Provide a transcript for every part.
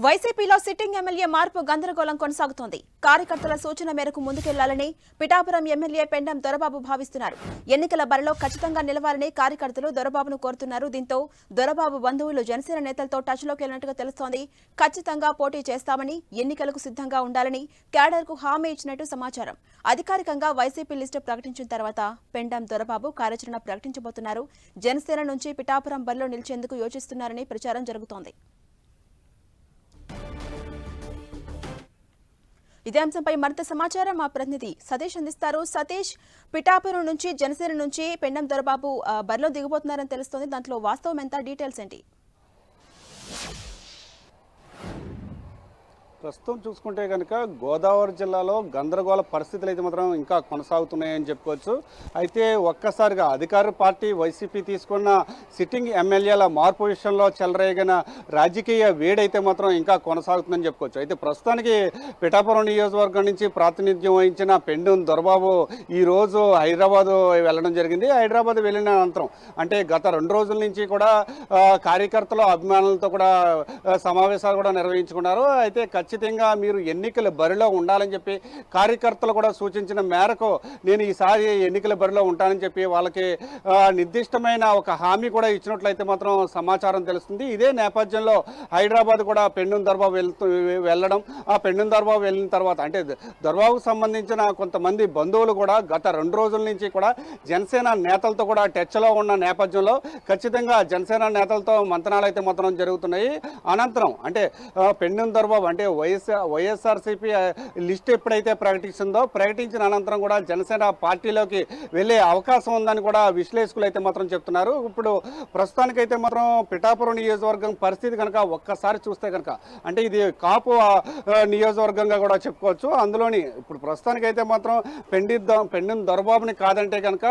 వైసీపీలో sitting MLA మార్పు గందరగోళం కొనసాగుతోంది. కార్యకర్తల సూచన మేరకు ముందుకెళ్లాలని పిఠాపురం ఎమ్మెల్యే పెండం దొరబాబు భావిస్తున్నారు. ఎన్నికల బరిలో ఖచ్చితంగా నిలవాలని కార్యకర్తలు దొరబాబును కోరుతున్నారు. దీంతో దొరబాబు బంధువులు జనసేన నేతలతో టచ్లోకి వెళ్లినట్టుగా తెలుస్తోంది. ఖచ్చితంగా పోటీ చేస్తామని, ఎన్నికలకు సిద్ధంగా ఉండాలని క్యాడర్కు హామీ ఇచ్చినట్టు సమాచారం. అధికారికంగా వైసీపీ లిస్టు ప్రకటించిన తర్వాత పెండం దొరబాబు కార్యాచరణ ప్రకటించబోతున్నారు. జనసేన నుంచి పిఠాపురం బరిలో నిలిచేందుకు యోచిస్తున్నారని ప్రచారం జరుగుతోంది. ఇదే అంశంపై మరింత సమాచారం మా ప్రతినిధి సతీష్ అందిస్తారు. సతీష్, పిఠాపురం నుంచి జనసేన నుంచి పెండం దొరబాబు బరిలో దిగబోతున్నారని తెలుస్తోంది. దాంట్లో వాస్తవం ఎంత, డీటెయిల్స్ ఏంటి? ప్రస్తుతం చూసుకుంటే కనుక గోదావరి జిల్లాలో గందరగోళ పరిస్థితులు అయితే మాత్రం ఇంకా కొనసాగుతున్నాయని చెప్పుకోవచ్చు. అయితే ఒక్కసారిగా అధికార పార్టీ వైసీపీ తీసుకున్న సిట్టింగ్ ఎమ్మెల్యేల మార్పు విషయంలో చెలరేగిన రాజకీయ వేడైతే మాత్రం ఇంకా కొనసాగుతుందని చెప్పుకోవచ్చు. అయితే ప్రస్తుతానికి పిఠాపురం నియోజకవర్గం నుంచి ప్రాతినిధ్యం వహించిన పెండం దొరబాబు ఈరోజు హైదరాబాద్ వెళ్ళడం జరిగింది. హైదరాబాద్ వెళ్ళిన అనంతరం అంటే గత 2 రోజుల నుంచి కూడా కార్యకర్తలు అభిమానులతో కూడా సమావేశాలు కూడా నిర్వహించుకున్నారు. అయితే ఖచ్చితంగా మీరు ఎన్నికల బరిలో ఉండాలని చెప్పి కార్యకర్తలు కూడా సూచించిన మేరకు నేను ఈసారి ఎన్నికల బరిలో ఉంటానని చెప్పి వాళ్ళకి నిర్దిష్టమైన ఒక హామీ కూడా ఇచ్చినట్లయితే మాత్రం సమాచారం తెలుస్తుంది. ఇదే నేపథ్యంలో హైదరాబాద్ కూడా పెండం దొరబాబు వెళ్ళడం, ఆ పెండం దొరబాబు వెళ్ళిన తర్వాత అంటే దొరబాబుకు సంబంధించిన కొంతమంది బంధువులు కూడా గత 2 రోజుల నుంచి కూడా జనసేన నేతలతో కూడా టచ్లో ఉన్న నేపథ్యంలో ఖచ్చితంగా జనసేన నేతలతో మంతనాలు అయితే మాత్రం జరుగుతున్నాయి. అనంతరం అంటే పెండం దొరబాబు అంటే వైఎస్ఆర్సీపీ లిస్ట్ ఎప్పుడైతే ప్రకటించిన అనంతరం కూడా జనసేన పార్టీలోకి వెళ్ళే అవకాశం ఉందని కూడా విశ్లేషకులు అయితే మాత్రం చెప్తున్నారు. ఇప్పుడు ప్రస్తుతానికైతే మాత్రం పిఠాపురం నియోజకవర్గం పరిస్థితి కనుక ఒక్కసారి చూస్తే కనుక అంటే ఇది కాపు నియోజకవర్గంగా కూడా చెప్పుకోవచ్చు. అందులోని ఇప్పుడు ప్రస్తుతానికైతే మాత్రం పెండం దొరబాబుని కాదంటే కనుక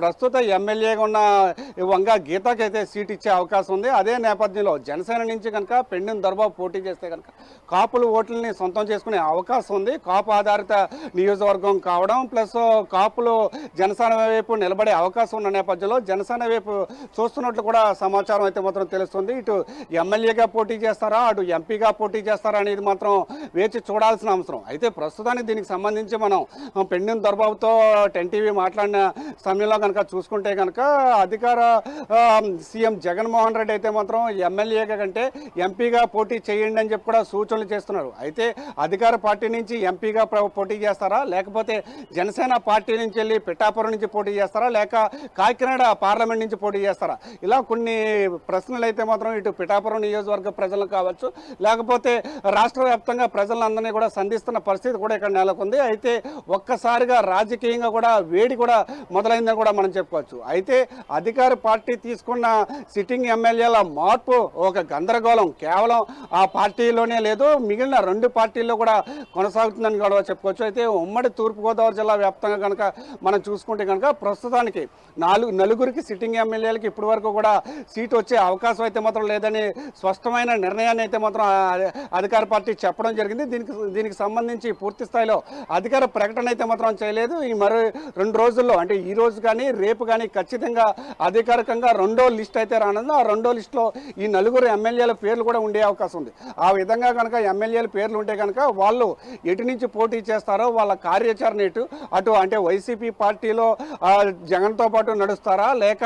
ప్రస్తుత ఎమ్మెల్యేగా ఉన్న వంగ గీతకి అయితే సీట్ ఇచ్చే అవకాశం ఉంది. అదే నేపథ్యంలో జనసేన నుంచి కనుక పెండం దొరబాబు పోటీ చేస్తే కనుక కాపుల ఓట్లని సొంతం చేసుకునే అవకాశం ఉంది. కాపు ఆధారిత నియోజకవర్గం కావడం ప్లస్ కాపులు జనసేన వైపు నిలబడే అవకాశం ఉన్న నేపథ్యంలో జనసేన వైపు చూస్తున్నట్లు కూడా సమాచారం అయితే మాత్రం తెలుస్తుంది. ఇటు ఎమ్మెల్యేగా పోటీ చేస్తారా, అటు ఎంపీగా పోటీ చేస్తారా అనేది మాత్రం వేచి చూడాల్సిన అవసరం. అయితే ప్రస్తుతానికి దీనికి సంబంధించి మనం పెండం దొరబాబుతో 10 టీవీ మాట్లాడిన సమయంలో కనుక చూసుకుంటే కనుక అధికార సీఎం జగన్మోహన్ రెడ్డి అయితే మాత్రం ఎమ్మెల్యేగా కంటే ఎంపీగా పోటీ చేయండి అని చెప్పి కూడా సూచనలు చేస్తున్నారు. అయితే అధికార పార్టీ నుంచి ఎంపీగా పోటీ చేస్తారా, లేకపోతే జనసేన పార్టీ నుంచి వెళ్ళి పిఠాపురం నుంచి పోటీ చేస్తారా, లేక కాకినాడ పార్లమెంట్ నుంచి పోటీ చేస్తారా, ఇలా కొన్ని ప్రశ్నలు అయితే మాత్రం ఇటు పిఠాపురం నియోజకవర్గ ప్రజలకు కావచ్చు, లేకపోతే రాష్ట్ర వ్యాప్తంగా ప్రజలందరినీ కూడా సంధిస్తున్న పరిస్థితి కూడా ఇక్కడ నెలకొంది. అయితే ఒక్కసారిగా రాజకీయంగా కూడా వేడి కూడా మొదలైందని కూడా మనం చెప్పుకోవచ్చు. అయితే అధికార పార్టీ తీసుకున్న సిట్టింగ్ ఎమ్మెల్యేల మార్పు ఒక గందరగోళం కేవలం ఆ పార్టీలోనే లేదు, మిగిలిన 2 పార్టీల్లో కూడా కొనసాగుతుందని కూడా చెప్పుకోవచ్చు. అయితే ఉమ్మడి తూర్పుగోదావరి జిల్లా వ్యాప్తంగా కనుక మనం చూసుకుంటే కనుక ప్రస్తుతానికి నలుగురికి సిట్టింగ్ ఎమ్మెల్యేలకి ఇప్పటి వరకు కూడా సీట్ వచ్చే అవకాశం అయితే మాత్రం లేదని స్పష్టమైన నిర్ణయాన్ని అయితే మాత్రం అధికార పార్టీ చెప్పడం జరిగింది. దీనికి సంబంధించి పూర్తి స్థాయిలో అధికార ప్రకటన అయితే మాత్రం చేయలేదు. ఈ మరో 2 రోజుల్లో అంటే ఈ రోజు కానీ రేపు కానీ ఖచ్చితంగా అధికారికంగా 2వ లిస్ట్ అయితే రానుంది. ఆ 2వ లిస్టులో ఈ 4 ఎమ్మెల్యేల పేర్లు కూడా ఉండే అవకాశం ఉంది. ఆ విధంగా కనుక ఎమ్మెల్యేల పేర్లు ఉంటే కనుక వాళ్ళు ఎటు నుంచి పోటీ చేస్తారో వాళ్ళ కార్యాచరణ అటు అంటే వైసీపీ పార్టీలో జగన్తో పాటు నడుస్తారా, లేక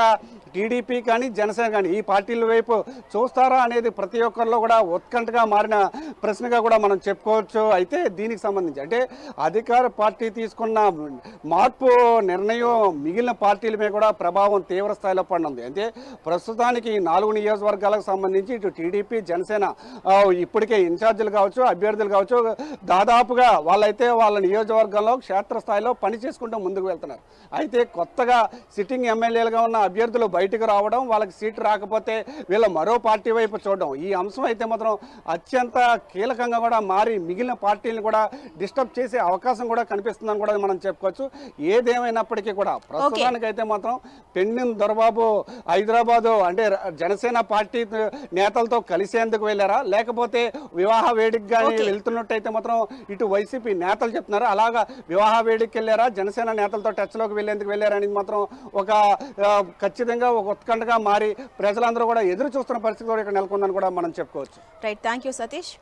టీడీపీ కానీ జనసేన కానీ ఈ పార్టీల వైపు చూస్తారా అనేది ప్రతి ఒక్కరిలో కూడా ఉత్కంఠగా మారిన ప్రశ్నగా కూడా మనం చెప్పుకోవచ్చు. అయితే దీనికి సంబంధించి అంటే అధికార పార్టీ తీసుకున్న మార్పు నిర్ణయం మిగిలిన పార్టీల మీద కూడా ప్రభావం తీవ్ర స్థాయిలో పడింది. అయితే ప్రస్తుతానికి 4 నియోజకవర్గాలకు సంబంధించి ఇటు టీడీపీ జనసేన ఇప్పటికే ఇన్ఛార్జీలు కావచ్చు, అభ్యర్థులు కావచ్చు, దాదాపుగా వాళ్ళైతే వాళ్ళ నియోజకవర్గంలో క్షేత్రస్థాయిలో పని చేసుకుంటూ ముందుకు వెళ్తున్నారు. అయితే కొత్తగా సిట్టింగ్ ఎమ్మెల్యేలుగా ఉన్న అభ్యర్థులు బయటకు రావడం, వాళ్ళకి సీటు రాకపోతే వీళ్ళ మరో పార్టీ వైపు చూడడం, ఈ అంశం అయితే మాత్రం అత్యంత కీలకంగా కూడా మారి మిగిలిన పార్టీలను కూడా డిస్టర్బ్ చేసే అవకాశం కూడా కనిపిస్తుందని కూడా మనం చెప్పుకోవచ్చు. ఏదేమైనప్పటికీ కూడా ప్రస్తుతానికైతే మాత్రం పెండం దొరబాబు హైదరాబాదు అంటే జనసేన పార్టీ నేతలతో కలిసేందుకు వెళ్ళారా, లేకపోతే వివాహ వేడికి కానీ వెళ్తున్నట్టయితే మాత్రం ఇటు వైసీపీ నేతలు చెప్తున్నారు. అలాగా వివాహ వేడికి వెళ్ళారా, జనసేన నేతలతో టచ్లోకి వెళ్ళేందుకు వెళ్ళారని మాత్రం ఒక ఖచ్చితంగా ఒక ఉత్కంఠగా మారి ప్రజలందరూ కూడా ఎదురు చూస్తున్న పరిస్థితి కూడా ఇక్కడ నెలకొందని కూడా మనం చెప్పుకోవచ్చు. Right, thank you Satish.